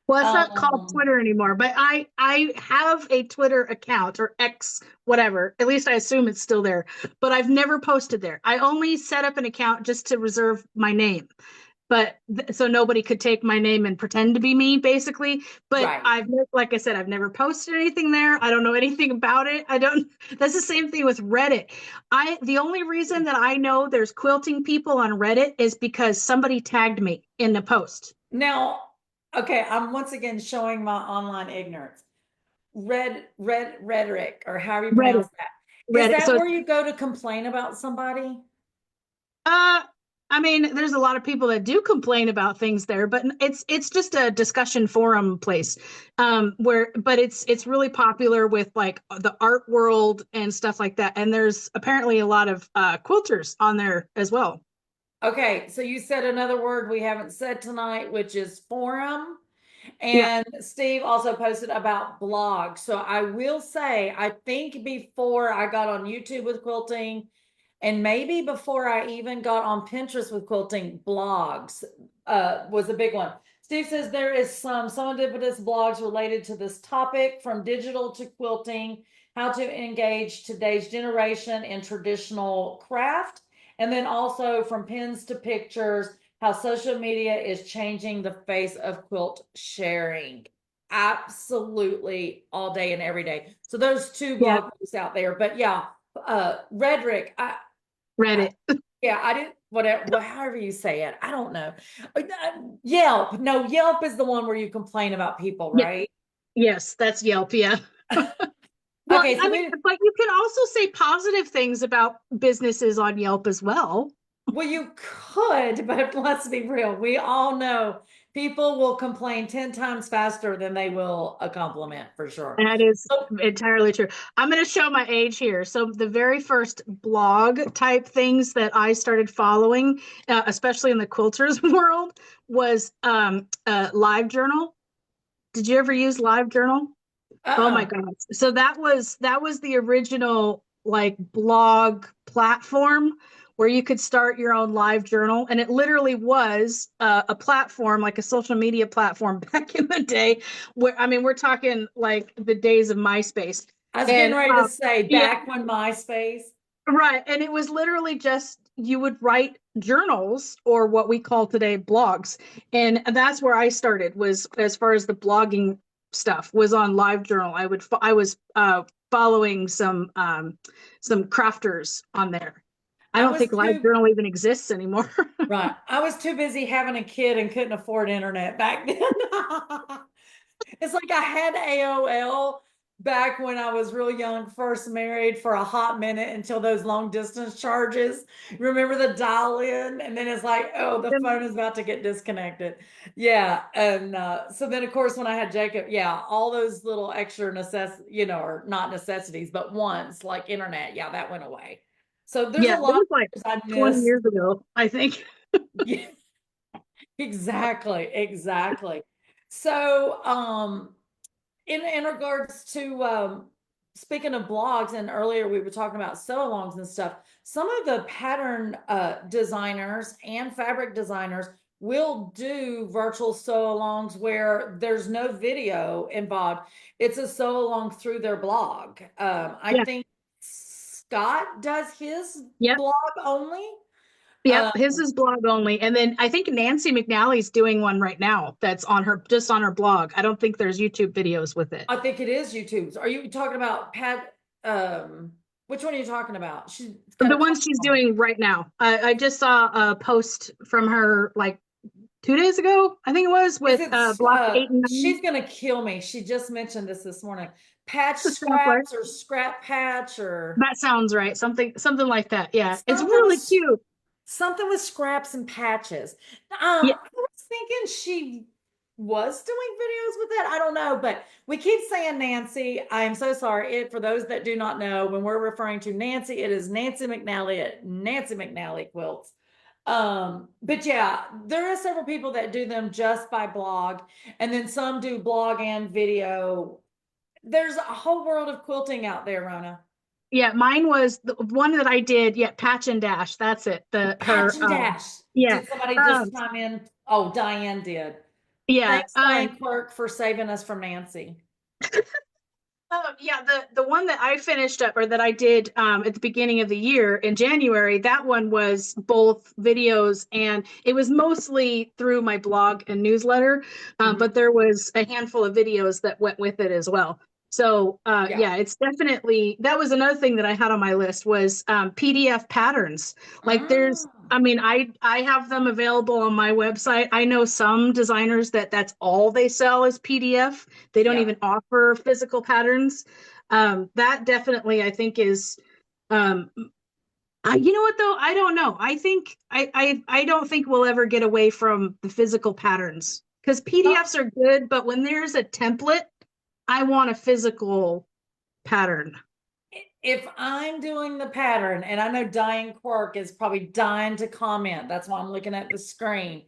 Well, it's not called Um, Twitter anymore, but I have a Twitter account or X, whatever. At least I assume it's still there, but I've never posted there. I only set up an account just to reserve my name. But so nobody could take my name and pretend to be me, basically. But right. like I said, I've never posted anything there. I don't know anything about it. I don't. That's the same thing with Reddit. The only reason that I know there's quilting people on Reddit is because somebody tagged me in the post. Now, okay, I'm once again showing my online ignorance. Rhetoric, or however you Reddit, pronounce that. Is Reddit. that So where you go to complain about somebody? Uh, I mean, there's a lot of people that do complain about things there, but it's just a discussion forum place, but it's really popular with like the art world and stuff like that. And there's apparently a lot of quilters on there as well. Okay, so you said another word we haven't said tonight, which is forum. Yeah, And Steve also posted about blogs. So I will say, I think before I got on YouTube with quilting, and maybe before I even got on Pinterest with quilting, blogs was a big one. Steve says there is some serendipitous blogs related to this topic, from digital to quilting, how to engage today's generation in traditional craft, and then also from pins to pictures, how social media is changing the face of quilt sharing. Absolutely all day and every day. So those two yeah, blog posts out there. But yeah, rhetoric. I Reddit. yeah, I didn't whatever, however you say it. I don't know. Yelp. No, Yelp is the one where you complain about people, Yeah. right? Yes, that's Yelp. Yeah. Well, Okay, I so mean, we but you can also say positive things about businesses on Yelp as well. well, you could, but let's be real. We all know people will complain 10 times faster than they will a compliment for sure. That is So, entirely true. I'm going to show my age here. So the very first blog type things that I started following, especially in the quilters world, was Live Journal. Did you ever use Live Journal? Oh my uh-uh. God. So that was the original like blog platform where you could start your own live journal. And it literally was a platform, like a social media platform back in the day where, I mean, we're talking like the days of MySpace. I was getting And ready to say yeah, back when MySpace. right. And it was literally just you would write journals or what we call today blogs. And that's where I started was as far as the blogging stuff was on Live Journal. I was following some crafters on there. I I don't was think Live too Journal even exists anymore. right. I was too busy having a kid and couldn't afford internet back then. It's like I had AOL back when I was real young, first married for a hot minute until those long distance charges. Remember the dial in? And then it's like, oh, the phone is about to get disconnected. Yeah. And so then, of course, when I had Jacob, yeah, all those little extra or not necessities, but wants like internet, yeah, that went away. So there's a Yeah, it lot was like of things I 20 miss. years ago, I think. Yeah, exactly, exactly. So, in regards to speaking of blogs, and earlier we were talking about sew alongs and stuff, some of the pattern designers and fabric designers will do virtual sew alongs where there's no video involved. It's a sew along through their blog. I Yeah. think Scott does his Yep. blog only. Yep, Um, his is blog only. And then I think Nancy McNally's doing one right now that's on her just on her blog. I don't think there's YouTube videos with it. I think it is YouTube's. Are you talking about Pat? Which one are you talking about? She's got a The couple ones she's of them. doing right now. I just saw a post from her like 2 days ago, I think it was, Is with it, block 8 and 9. she's gonna kill me. She just mentioned this morning. Patch The sampler. scraps or scrap patch or That sounds right. Something like that. Yeah. It's something really with cute. something with scraps and patches. Yeah. I was thinking she was doing videos with that. I don't know, but we keep saying Nancy. I am so sorry. For those that do not know, when we're referring to Nancy, it is Nancy McNally at Nancy McNally Quilts. But yeah, there are several people that do them just by blog, and then some do blog and video. There's a whole world of quilting out there, Rona. Yeah, mine was the one that I did. Yeah, Patch and Dash. That's it. The Patch her and Dash. yeah. Did somebody Um just chime in? Oh, Diane did. yeah. Thanks, Diane Quirk, for saving us from Nancy. Yeah, the one that I finished up or that I did at the beginning of the year in January, that one was both videos and it was mostly through my blog and newsletter, but Mhm. there was a handful of videos that went with it as well. So Yeah. yeah, it's definitely that was another thing that I had on my list was PDF patterns. Like there's, Mm. I mean, I have them available on my website. I know some designers that's all they sell is PDF. They don't Yeah. even offer physical patterns. That definitely, I think, is. Um, you know what though? I don't know. I think I don't think we'll ever get away from the physical patterns because Oh, PDFs are good, but when there's a template, I want a physical pattern. if I'm doing the pattern, and I know Diane Quirk is probably dying to comment, that's why I'm looking at the screen.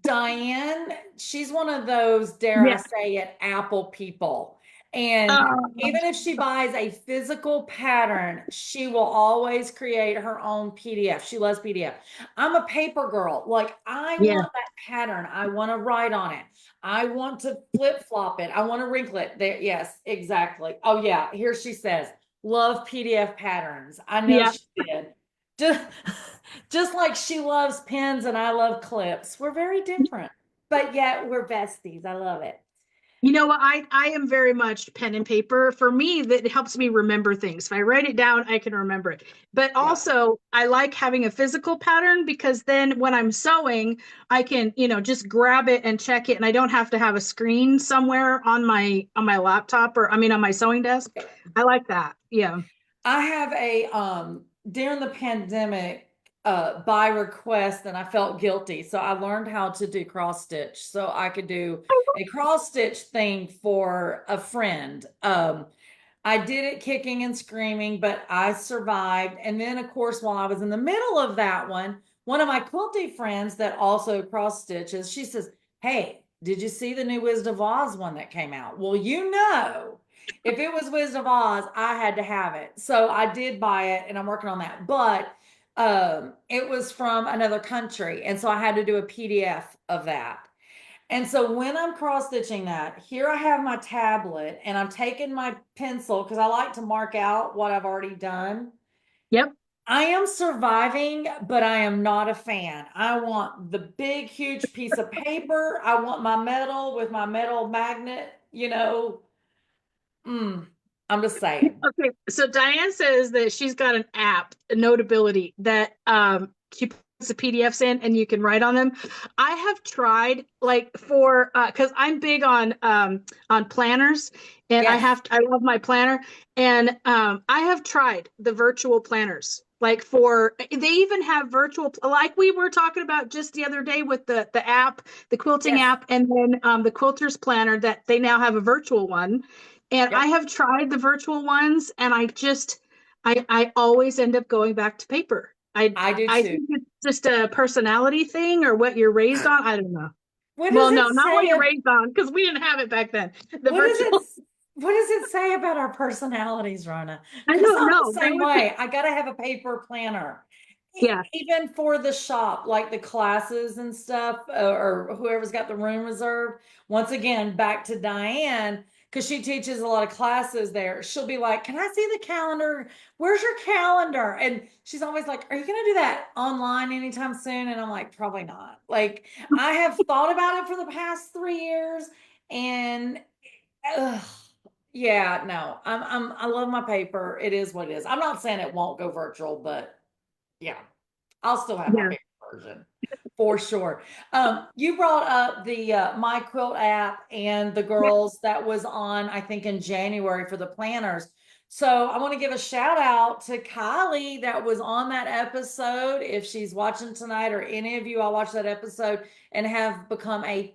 Diane, she's one of those, dare I Yeah. say it, Apple people. And Uh, even if she buys a physical pattern, she will always create her own PDF. She loves PDF. I'm a paper girl. Like, I yeah. want that pattern. I want to write on it. I want to flip flop it. I want to wrinkle it. There, yes, exactly. Oh, yeah. Here she says, love PDF patterns. I know Yeah. she did. Just, just like she loves pens and I love clips. We're very different, but yet we're besties. I love it. You know what? I am very much pen and paper. For me, that helps me remember things. If I write it down, I can remember it. But Yeah. also, I like having a physical pattern because then when I'm sewing, I can, just grab it and check it, and I don't have to have a screen somewhere on my laptop, or I mean on my sewing desk. I like that. Yeah. I have a during the pandemic by request, and I felt guilty. So I learned how to do cross stitch. So I could do a cross stitch thing for a friend. I did it kicking and screaming, but I survived. And then, of course, while I was in the middle of that one of my quilty friends that also cross stitches, she says, "Hey, did you see the new Wizard of Oz one that came out?" Well, if it was Wizard of Oz, I had to have it. So I did buy it and I'm working on that. But it was from another country. And so I had to do a PDF of that. And so when I'm cross stitching that, here I have my tablet and I'm taking my pencil because I like to mark out what I've already done. Yep. I am surviving, but I am not a fan. I want the big, huge piece of paper. I want my metal with my metal magnet, Mm, I'm just saying. Okay, so Diane says that she's got an app, a Notability, that she puts the PDFs in and you can write on them. I have tried, like, for because I'm big on planners, and Yes, I love my planner, and I have tried the virtual planners. Like, they even have virtual, like we were talking about just the other day with the app, the quilting yes, app, and then the quilters planner, that they now have a virtual one. And I yep. have tried the virtual ones, and I always end up going back to paper. I I do I too. think it's just a personality thing, or what you're raised on. I don't know. What does Well, no, it not what say? you're raised on, because we didn't have it back then. The What does virtual. what does it say about our personalities, Rona? I Because don't I'm the know. That same would be, way. I gotta have a paper planner. yeah. Even for the shop, like the classes and stuff, or whoever's got the room reserved. Once again, back to Diane, because she teaches a lot of classes there. She'll be like, "Can I see the calendar? Where's your calendar?" And she's always like, "Are you gonna do that online anytime soon?" And I'm like, "Probably not." Like, I have thought about it for the past 3 years, and ugh, yeah, no, I love my paper. It is what it is. I'm not saying it won't go virtual, but yeah, I'll still have my Yeah. paper version for sure. You brought up the My Quilt app and the girls that was on, I think, in January for the planners. So I want to give a shout out to Kylie that was on that episode. If she's watching tonight, or any of you, I'll watch that episode and have become a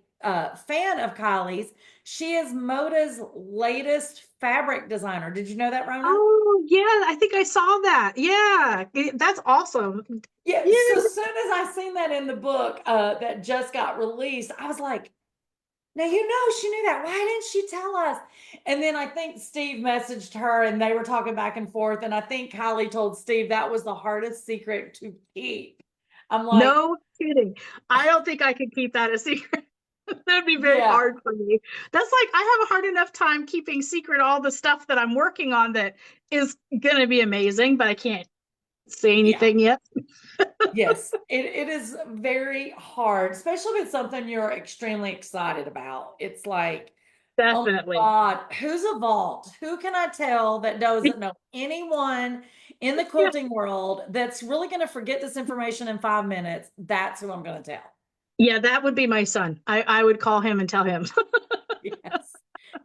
fan of Kylie's. She is Moda's latest fabric designer. Did you know that, Rona? Oh, yeah. I think I saw that. Yeah, that's awesome. Yeah, Yeah. so soon as I seen that in the book that just got released, I was like, now she knew that. Why didn't she tell us? And then I think Steve messaged her and they were talking back and forth. And I think Kylie told Steve that was the hardest secret to keep. I'm like, No kidding. I don't think I could keep that a secret. That'd be very yeah, hard for me. That's like, I have a hard enough time keeping secret all the stuff that I'm working on that is gonna be amazing, but I can't say yeah. anything yet. Yes, it is very hard, especially with something you're extremely excited about. It's like, oh my Definitely. God, who's a vault? Who can I tell that doesn't know anyone in the Yeah. quilting world that's really going to forget this information in 5 minutes? That's who I'm going to tell. Yeah, that would be my son. I would call him and tell him. Yes.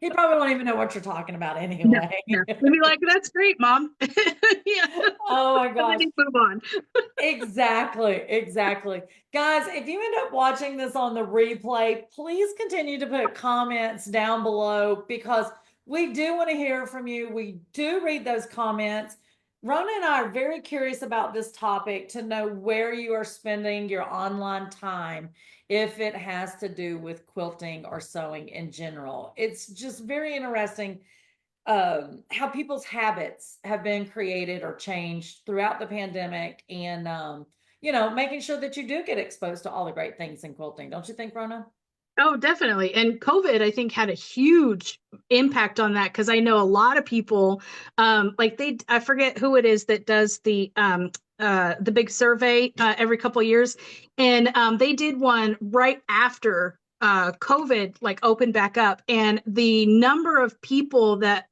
He probably won't even know what you're talking about No, anyway. no. He'd be like, that's great, Mom. Yeah. Oh my And then gosh. he'd move on. Exactly, exactly. Guys, if you end up watching this on the replay, please continue to put comments down below because we do want to hear from you. We do read those comments. Rona and I are very curious about this topic to know where you are spending your online time if it has to do with quilting or sewing in general. It's just very interesting how people's habits have been created or changed throughout the pandemic, and making sure that you do get exposed to all the great things in quilting, don't you think, Rona? Oh, definitely. And COVID, I think, had a huge impact on that, because I know a lot of people, like, I forget who it is that does the big survey every couple of years, and they did one right after COVID like opened back up, and the number of people that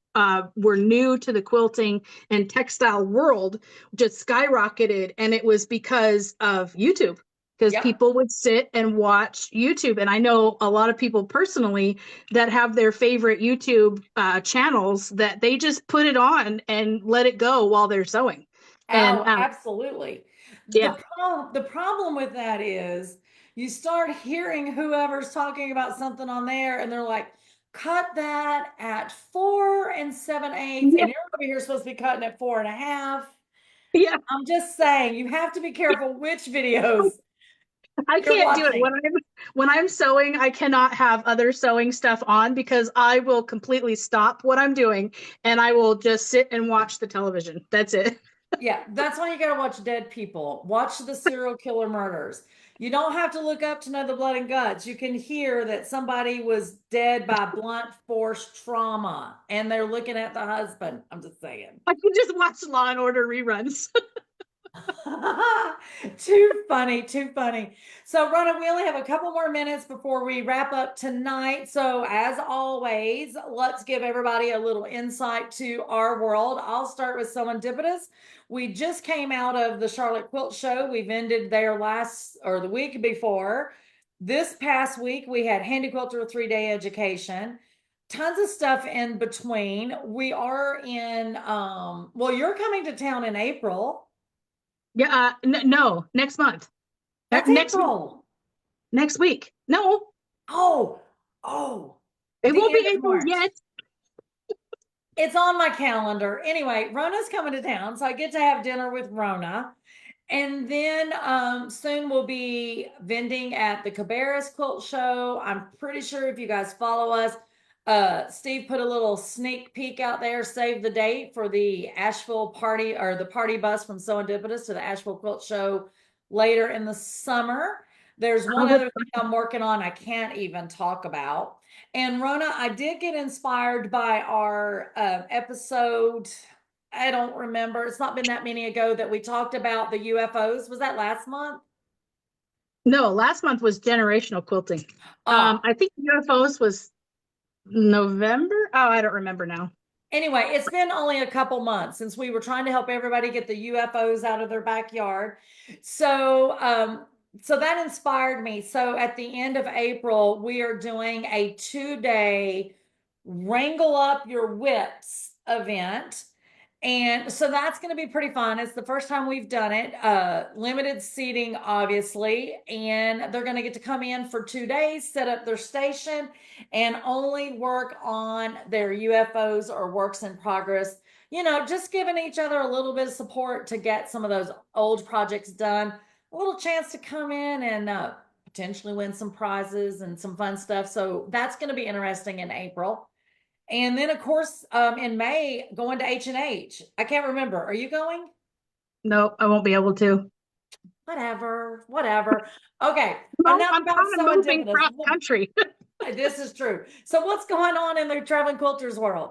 were new to the quilting and textile world just skyrocketed, and it was because of YouTube. Because Yep. people would sit and watch YouTube, and I know a lot of people personally that have their favorite YouTube channels that they just put it on and let it go while they're sewing. And Oh, absolutely. yeah, The problem with that is you start hearing whoever's talking about something on there and they're like, cut that at 4 7/8, yeah, and you're over here supposed to be cutting at 4 1/2. yeah. I'm just saying you have to be careful which videos I you're can't do it watching. when I'm sewing. I cannot have other sewing stuff on because I will completely stop what I'm doing and I will just sit and watch the television. That's it. Yeah, that's why you got to watch dead people. Watch the serial killer murders. You don't have to look up to know the blood and guts. You can hear that somebody was dead by blunt force trauma and they're looking at the husband. I'm just saying. I can just watch Law and Order reruns. Too funny, too funny. So, Rona, we only have a couple more minutes before we wrap up tonight. So, as always, let's give everybody a little insight to our world. I'll start with SewEndipitous. We just came out of the Charlotte Quilt Show. We've ended there last or the week before. This past week, we had Handy Quilter 3-day education. Tons of stuff in between. We are in, well, you're coming to town in April. Yeah, no, next month. That's Next week. April. Next week. No, Oh, oh, it the won't end be of April March. yet. It's on my calendar. Anyway, Rona's coming to town, so I get to have dinner with Rona. And then soon we'll be vending at the Cabarrus Quilt Show. I'm pretty sure if you guys follow us, Steve put a little sneak peek out there, save the date for the Asheville party or the party bus from SewEndipitous to the Asheville Quilt Show later in the summer. There's one Oh, that's other thing I'm working on I can't even talk about. And Rona, I did get inspired by our episode. I don't remember. It's not been that many ago that we talked about the UFOs. Was that last month? no, last month was generational quilting. Ah, I think UFOs was November. Oh, I don't remember now. anyway, it's been only a couple months since we were trying to help everybody get the UFOs out of their backyard. So that inspired me. So at the end of April, we are doing a 2-day wrangle up your whips event. And so that's going to be pretty fun. It's the first time we've done it. Limited seating, obviously, and they're going to get to come in for 2 days, set up their station, and only work on their UFOs or works in progress. You know, just giving each other a little bit of support to get some of those old projects done. A little chance to come in and potentially win some prizes and some fun stuff. So that's going to be interesting in April. And then, of course, in May, going to H&H. I can't remember. Are you going? No, I won't be able to. Whatever, whatever. Okay, No, enough I'm about kind of moving serendipitous. cross country. This is true. So, what's going on in the traveling quilters world?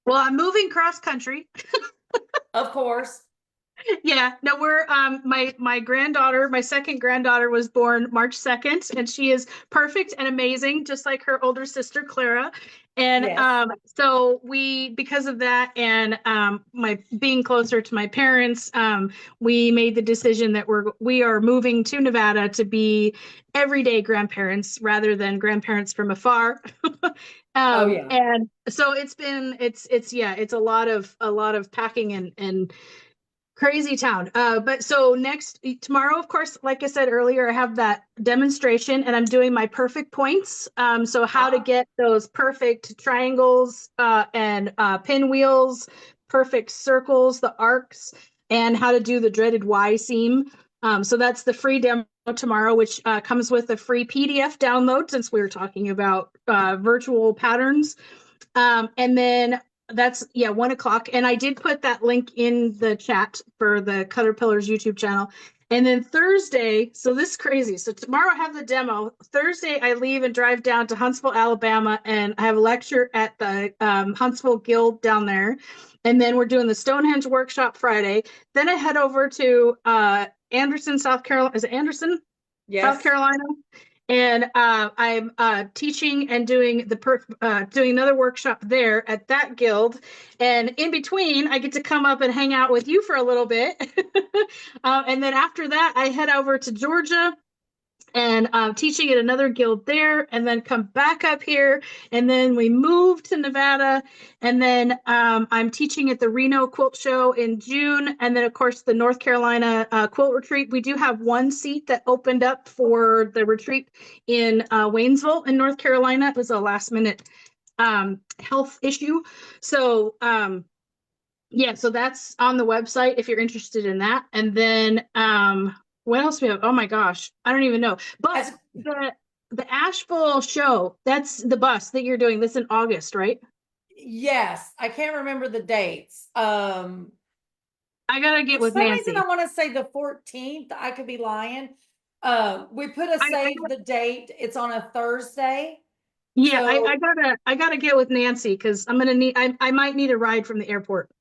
Well, I'm moving cross country. Of course. Yeah, no, we're my granddaughter, my second granddaughter was born March 2nd, and she is perfect and amazing, just like her older sister Clara. And Yes. so we, because of that, and my being closer to my parents, we made the decision that we are moving to Nevada to be everyday grandparents rather than grandparents from afar. Oh, yeah. And so it's yeah, it's a lot of packing and crazy town. But so tomorrow, of course, like I said earlier, I have that demonstration and I'm doing my perfect points. So how to Ah, get those perfect triangles and pinwheels, perfect circles, the arcs, and how to do the dreaded Y seam. So that's the free demo tomorrow, which comes with a free PDF download since we were talking about virtual patterns. And then that's 1 o'clock. And I did put that link in the chat for the Caterpillars YouTube channel. And then Thursday, so this is crazy. So tomorrow I have the demo. Thursday I leave and drive down to Huntsville, Alabama, and I have a lecture at the Huntsville Guild down there. And then we're doing the Stonehenge workshop Friday. Then I head over to Anderson, South Carolina. Is it Anderson? South yes. Carolina. And I'm teaching and doing doing another workshop there at that guild. And in between, I get to come up and hang out with you for a little bit. And then after that, I head over to Georgia and teaching at another guild there, and then come back up here, and then we move to Nevada, and then I'm teaching at the Reno Quilt Show in June, and then of course the North Carolina Quilt Retreat. We do have one seat that opened up for the retreat in Waynesville in North Carolina. It was a last minute health issue, so yeah, so that's on the website if you're interested in that. And then what else we have? Oh my gosh, I don't even know. But the Asheville show, that's the bus that you're doing. That's in August, right? Yes, I can't remember the dates. I gotta get For with some Nancy. reason, I want to say the 14th. I could be lying. We put a save the date. It's on a Thursday. Yeah, So, I gotta get with Nancy because I'm gonna need I might need a ride from the airport.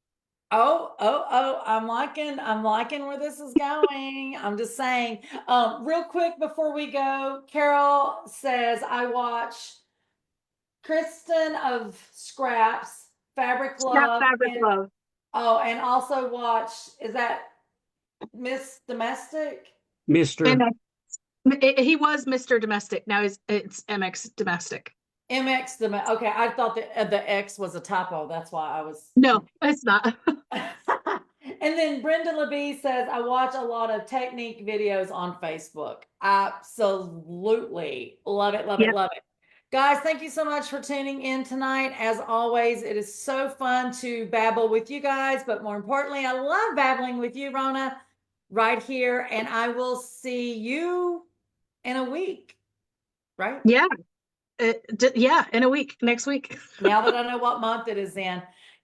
oh, I'm liking where this is going. I'm just saying. Real quick before we go, Carol says I watch Kristen of Scraps, Fabric Snap Love, Fabric and Love. and also watch, is that Miss Domestic? Mr. He was Mr. Domestic. Now it's MX Domestic. MX Domestic. Okay, I thought that the X was a typo. That's why I was. No, it's not. And then Brenda LeBee says, I watch a lot of technique videos on Facebook. Absolutely. Love it, love it, love it. Guys, thank you so much for tuning in tonight. As always, it is so fun to babble with you guys, but more importantly, I love babbling with you, Rona, right here. And I will see you in a week, right? Yeah. Yeah, in a week, next week. Now that I know what month it is in.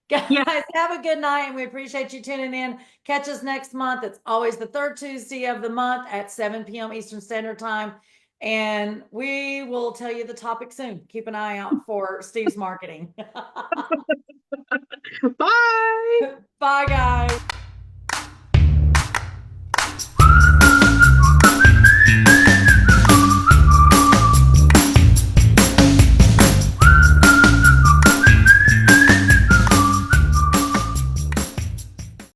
Guys, have a good night, and we appreciate you tuning in. Catch us next month. It's always the third Tuesday of the month at 7 p.m. Eastern Standard Time. And we will tell you the topic soon. Keep an eye out for Steve's marketing. Bye. Bye, guys.